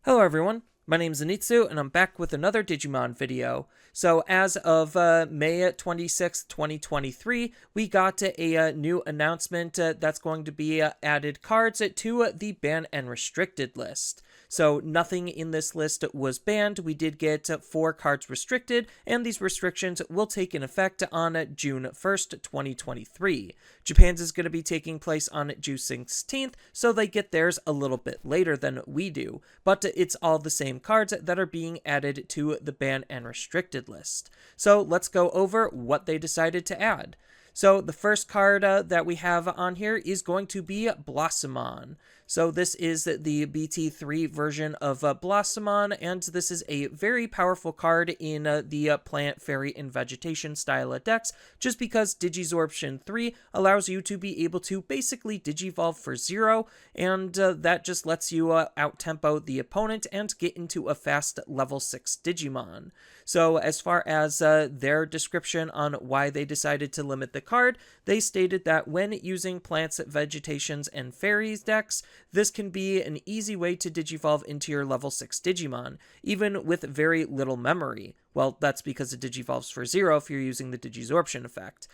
Hello everyone, my name is Zenitsu, and I'm back with another Digimon video. So as of May 26th, 2023, we got a new announcement that's going to be added cards to the banned and restricted list. So nothing in this list was banned. We did get 4 cards restricted, and these restrictions will take in effect on June 1st, 2023. Japan's is going to be taking place on June 16th, so they get theirs a little bit later than we do. But it's all the same cards that are being added to the banned and restricted list. So let's go over what they decided to add. So the first card that we have on here is going to be Blossomon. So this is the BT3 version of Blossomon, and this is a very powerful card in the Plant, Fairy, and Vegetation style of decks, just because Digisorption 3 allows you to be able to basically Digivolve for 0, and that just lets you out-tempo the opponent and get into a fast level 6 Digimon. So as far as their description on why they decided to limit the card, they stated that when using Plants, Vegetations, and Fairies decks, this can be an easy way to Digivolve into your level 6 Digimon, even with very little memory. Well, that's because it Digivolves for 0 if you're using the Digisorption effect.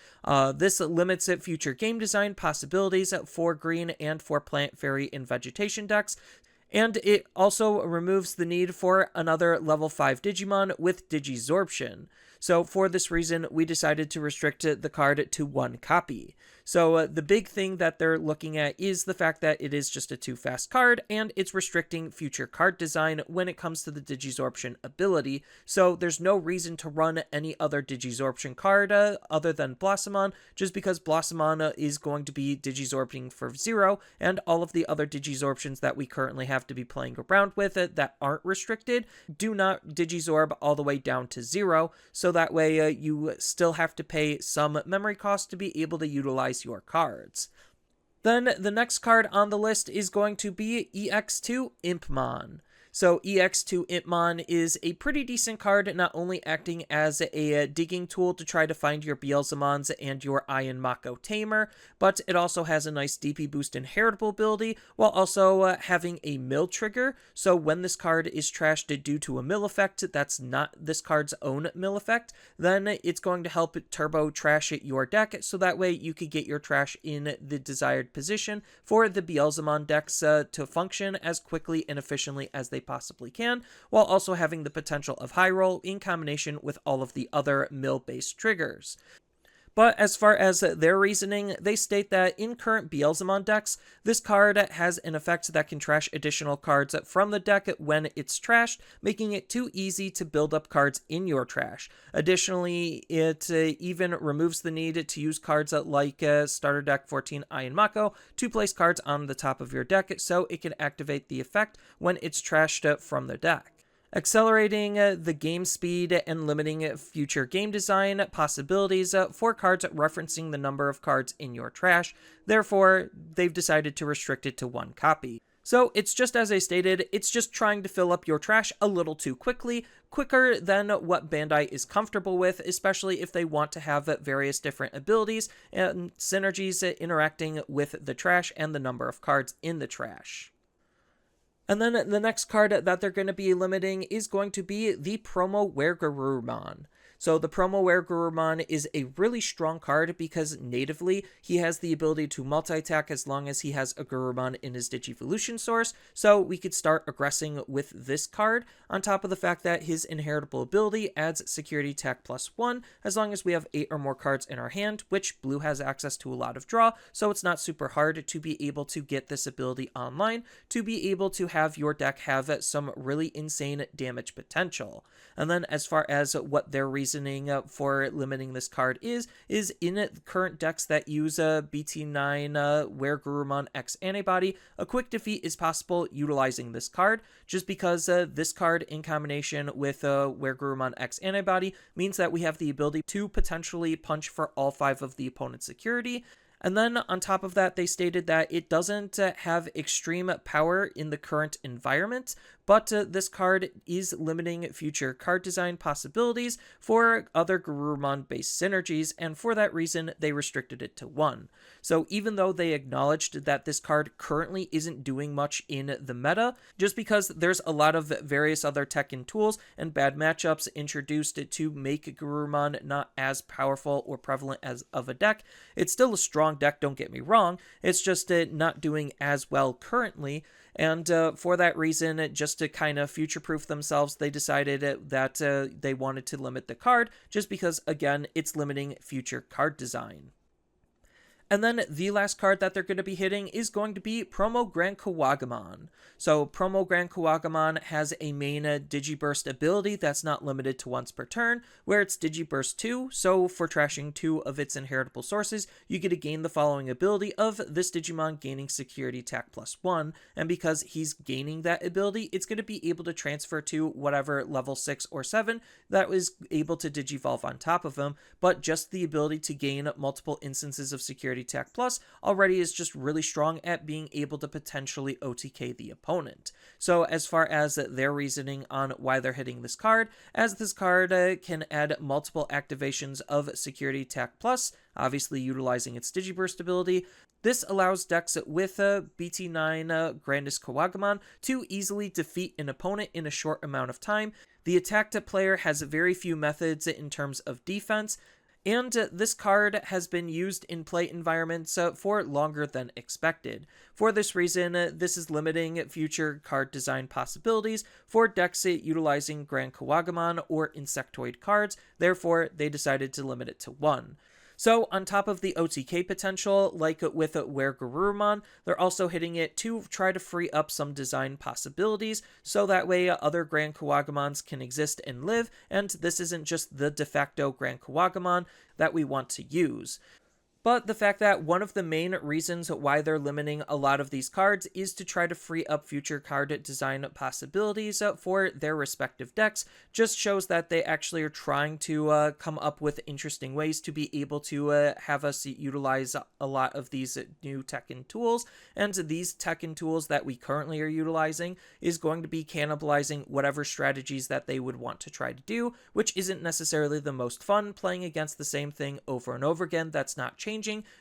This limits future game design possibilities for green and for Plant, Fairy, and Vegetation decks, and it also removes the need for another level 5 Digimon with Digisorption. So for this reason, we decided to restrict the card to 1 copy. So the big thing that they're looking at is the fact that it is just a 2-fast card, and it's restricting future card design when it comes to the Digisorption ability. So there's no reason to run any other Digisorption card other than Blossomon, just because Blossomon is going to be Digisorpting for 0, and all of the other Digisorptions that we currently have to be playing around with that aren't restricted do not Digisorb all the way down to 0, so that way you still have to pay some memory cost to be able to utilize your cards. Then the next card on the list is going to be EX2 Impmon. So EX2 Impmon is a pretty decent card, not only acting as a digging tool to try to find your Blossomons and your Iron Mako Tamer, but it also has a nice DP boost and heritable ability, while also having a mill trigger. So when this card is trashed due to a mill effect that's not this card's own mill effect, then it's going to help turbo trash your deck, so that way you could get your trash in the desired position for the Blossomon decks to function as quickly and efficiently as they possibly can, while also having the potential of high roll in combination with all of the other mill-based triggers. But as far as their reasoning, they state that in current Blossomon decks, this card has an effect that can trash additional cards from the deck when it's trashed, making it too easy to build up cards in your trash. Additionally, it even removes the need to use cards like Starter Deck 14 Iron Mako to place cards on the top of your deck, so it can activate the effect when it's trashed from the deck, accelerating the game speed and limiting future game design possibilities for cards referencing the number of cards in your trash. Therefore, they've decided to restrict it to 1 copy. So it's just as I stated, it's just trying to fill up your trash a little too quickly, quicker than what Bandai is comfortable with, especially if they want to have various different abilities and synergies interacting with the trash and the number of cards in the trash. And then the next card that they're going to be limiting is going to be the promo Weregarurumon. So the promo Weregarurumon is a really strong card because natively he has the ability to multi-attack as long as he has a Gurumon in his Digivolution source, so we could start aggressing with this card, on top of the fact that his inheritable ability adds security attack +1 as long as we have 8 or more cards in our hand, which blue has access to a lot of draw, so it's not super hard to be able to get this ability online to be able to have your deck have some really insane damage potential. And then as far as what their reasoning for limiting this card is in current decks that use BT9 Weregarurumon X Antibody, a quick defeat is possible utilizing this card, just because this card in combination with Weregarurumon X Antibody means that we have the ability to potentially punch for all 5 of the opponent's security. And then on top of that, they stated that it doesn't have extreme power in the current environment, but this card is limiting future card design possibilities for other Garurumon-based synergies, and for that reason, they restricted it to 1. So even though they acknowledged that this card currently isn't doing much in the meta, just because there's a lot of various other tech and tools and bad matchups introduced to make Garurumon not as powerful or prevalent as of a deck, it's still a strong deck, don't get me wrong, it's just not doing as well currently. And for that reason, just to kind of future-proof themselves, they decided that they wanted to limit the card, just because, again, it's limiting future card design. And then the last card that they're going to be hitting is going to be Promo GranKuwagamon. So Promo GranKuwagamon has a main Digiburst ability that's not limited to once per turn, where it's Digiburst 2, so for trashing 2 of its inheritable sources, you get to gain the following ability of this Digimon gaining security attack +1, and because he's gaining that ability, it's going to be able to transfer to whatever level 6 or 7 that was able to Digivolve on top of him, but just the ability to gain multiple instances of security attack plus already is just really strong at being able to potentially OTK the opponent. So as far as their reasoning on why they're hitting this card, as this card can add multiple activations of security attack plus, obviously utilizing its Digiburst ability, this allows decks with BT9 GranKuwagamon to easily defeat an opponent in a short amount of time. The attacked player has very few methods in terms of defense, and this card has been used in play environments for longer than expected. For this reason, this is limiting future card design possibilities for decks utilizing GranKuwagamon or Insectoid cards, therefore they decided to limit it to 1. So on top of the OTK potential, like with Weregarurumon, they're also hitting it to try to free up some design possibilities, so that way other GranKuwagamons can exist and live, and this isn't just the de facto GranKuwagamon that we want to use. But the fact that one of the main reasons why they're limiting a lot of these cards is to try to free up future card design possibilities for their respective decks just shows that they actually are trying to come up with interesting ways to be able to have us utilize a lot of these new tech and tools. And these tech and tools that we currently are utilizing is going to be cannibalizing whatever strategies that they would want to try to do, which isn't necessarily the most fun, playing against the same thing over and over again that's not changing.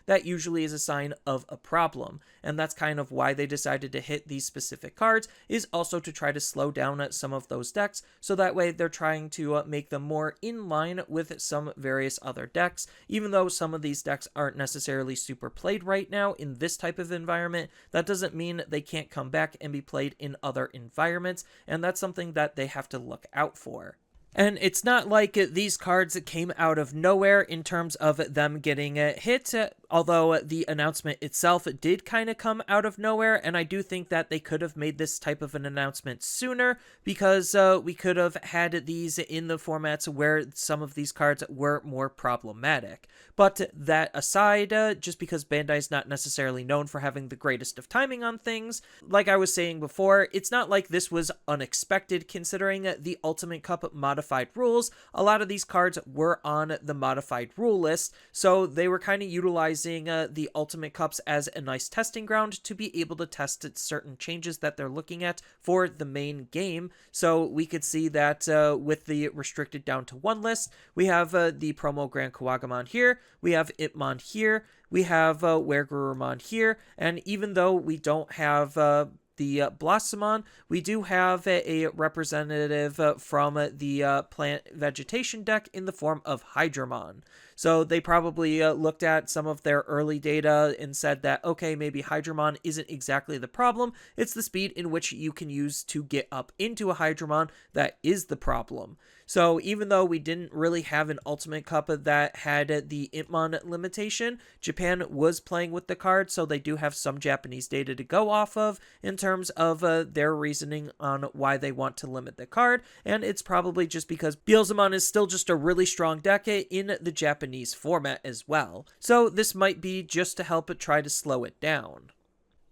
That usually is a sign of a problem, and that's kind of why they decided to hit these specific cards, is also to try to slow down some of those decks, so that way they're trying to make them more in line with some various other decks. Even though some of these decks aren't necessarily super played right now in this type of environment, that doesn't mean they can't come back and be played in other environments, and that's something that they have to look out for. And it's not like these cards came out of nowhere in terms of them getting hit, although the announcement itself did kind of come out of nowhere, and I do think that they could have made this type of an announcement sooner, because we could have had these in the formats where some of these cards were more problematic. But that aside, just because Bandai's not necessarily known for having the greatest of timing on things, like I was saying before, it's not like this was unexpected considering the Ultimate Cup modified rules. A lot of these cards were on the modified rule list, so they were kind of utilizing the Ultimate Cups as a nice testing ground to be able to test certain changes that they're looking at for the main game. So we could see that with the restricted down to 1 list, we have the Promo GranKuwagamon here, we have Impmon here, we have Weregarurumon here, and even though we don't have the Blossomon, we do have a representative from the plant vegetation deck in the form of Hydramon. So they probably looked at some of their early data and said that, okay, maybe Hydramon isn't exactly the problem, it's the speed in which you can use to get up into a Hydramon that is the problem. So even though we didn't really have an Ultimate Cup that had the Impmon limitation, Japan was playing with the card, so they do have some Japanese data to go off of in terms of their reasoning on why they want to limit the card, and it's probably just because Blossomon is still just a really strong deck in the Japanese format as well. So this might be just to help it try to slow it down.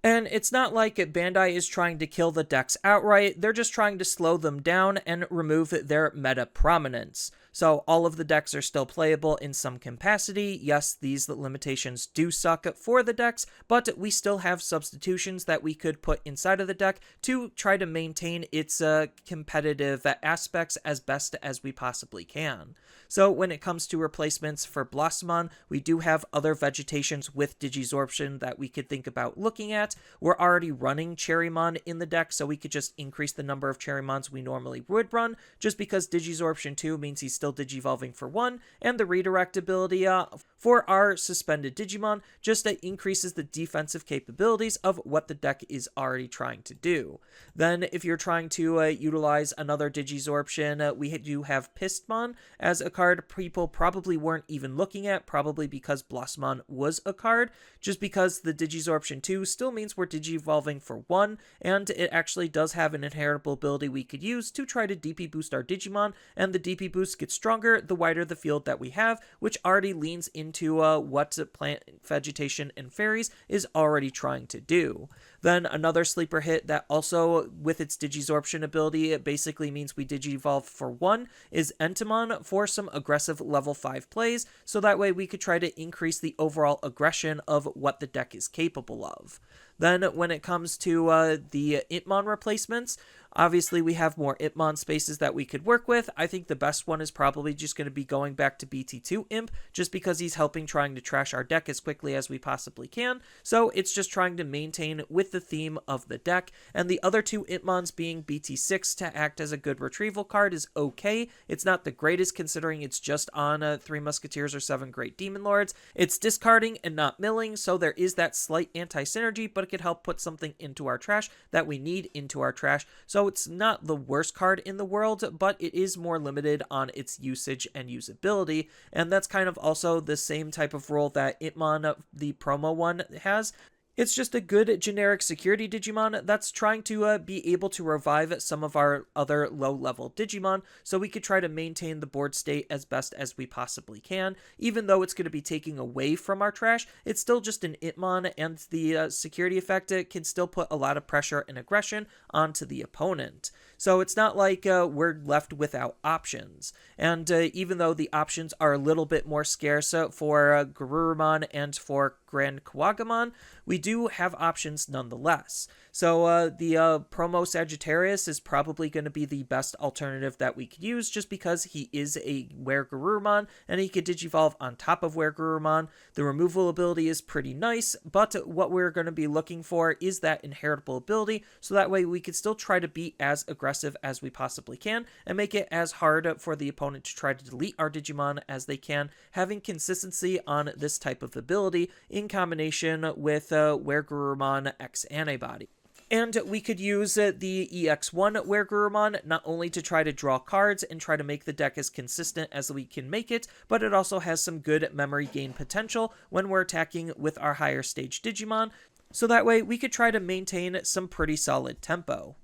And it's not like Bandai is trying to kill the decks outright, they're just trying to slow them down and remove their meta prominence. So all of the decks are still playable in some capacity. Yes, these limitations do suck for the decks, but we still have substitutions that we could put inside of the deck to try to maintain its competitive aspects as best as we possibly can. So when it comes to replacements for Blossomon, we do have other vegetations with Digisorption that we could think about looking at. We're already running Cherrymon in the deck, so we could just increase the number of Cherrymons we normally would run, just because Digisorption 2 means he's still Digivolving for 1, and the redirect ability for our suspended Digimon just increases the defensive capabilities of what the deck is already trying to do. Then if you're trying to utilize another Digisorption, we do have Pistmon as a card people probably weren't even looking at, probably because Blossomon was a card, just because the Digisorption 2 still means we're Digivolving for 1, and it actually does have an inheritable ability we could use to try to DP boost our Digimon, and the DP boost gets stronger the wider the field that we have, which already leans into what plant vegetation and fairies is already trying to do. Then another sleeper hit that also, with its Digisorption ability, it basically means we Digivolve for 1, is Impmon for some aggressive level 5 plays, so that way we could try to increase the overall aggression of what the deck is capable of. Then when it comes to the Impmon replacements, obviously we have more Impmon spaces that we could work with. I think the best one is probably just going to be going back to BT2 Imp, just because he's helping trying to trash our deck as quickly as we possibly can. So it's just trying to maintain with the theme of the deck. And the other two Impmons being BT6 to act as a good retrieval card is okay. It's not the greatest considering it's just on 3 Musketeers or 7 Great Demon Lords. It's discarding and not milling, so there is that slight anti-synergy, but it could help put something into our trash that we need into our trash. So it's not the worst card in the world, but it is more limited on its usage and usability, and that's kind of also the same type of role that Impmon, the promo one, has. It's just a good generic security Digimon that's trying to be able to revive some of our other low-level Digimon, so we could try to maintain the board state as best as we possibly can. Even though it's going to be taking away from our trash, it's still just an Impmon, and the security effect can still put a lot of pressure and aggression onto the opponent. So it's not like we're left without options. And even though the options are a little bit more scarce for Garurumon and for GranKuwagamon, we do have options nonetheless. So the promo Sagittarius is probably going to be the best alternative that we could use, just because he is a Weregarurumon and he could Digivolve on top of Weregarurumon. The removal ability is pretty nice, but what we're going to be looking for is that inheritable ability, so that way we could still try to be as aggressive as we possibly can and make it as hard for the opponent to try to delete our Digimon as they can, having consistency on this type of ability in combination with Weregarurumon X Antibody. And we could use the EX1 Weregarurumon not only to try to draw cards and try to make the deck as consistent as we can make it, but it also has some good memory gain potential when we're attacking with our higher stage Digimon, so that way we could try to maintain some pretty solid tempo.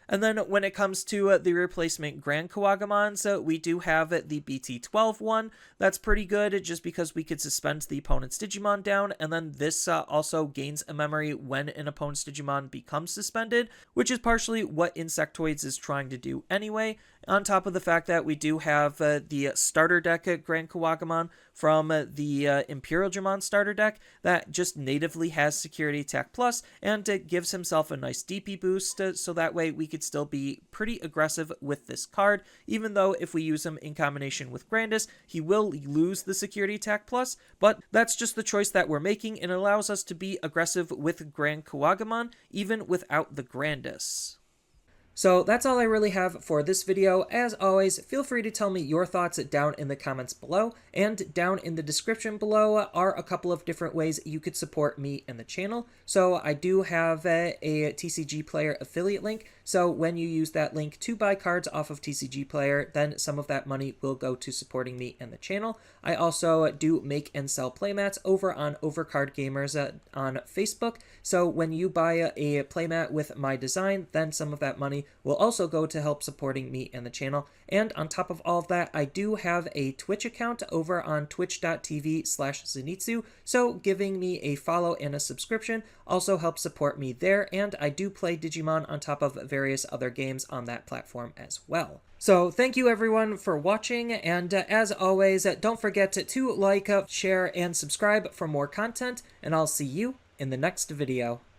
And then when it comes to the replacement GranKuwagamon, we do have the BT12 one. That's pretty good just because we could suspend the opponent's Digimon down, and then this also gains a memory when an opponent's Digimon becomes suspended, which is partially what Insectoids is trying to do anyway. On top of the fact that we do have the starter deck GranKuwagamon from the Imperialdramon starter deck that just natively has Security Attack Plus, and it gives himself a nice DP boost, so that way we could still be pretty aggressive with this card, even though if we use him in combination with Grandis, he will lose the Security Attack Plus, but that's just the choice that we're making, and it allows us to be aggressive with GranKuwagamon, even without the Grandis. So that's all I really have for this video. As always, feel free to tell me your thoughts down in the comments below, and down in the description below are a couple of different ways you could support me and the channel. So I do have a TCG Player affiliate link, so when you use that link to buy cards off of TCG Player, then some of that money will go to supporting me and the channel. I also do make and sell playmats over on Overcard Gamers on Facebook, so when you buy a playmat with my design, then some of that money money will also go to help supporting me and the channel. And on top of all of that, I do have a Twitch account over on twitch.tv/Zenitsu, so giving me a follow and a subscription also helps support me there, and I do play Digimon on top of various other games on that platform as well. So thank you everyone for watching, and as always, don't forget to like, share, and subscribe for more content, and I'll see you in the next video.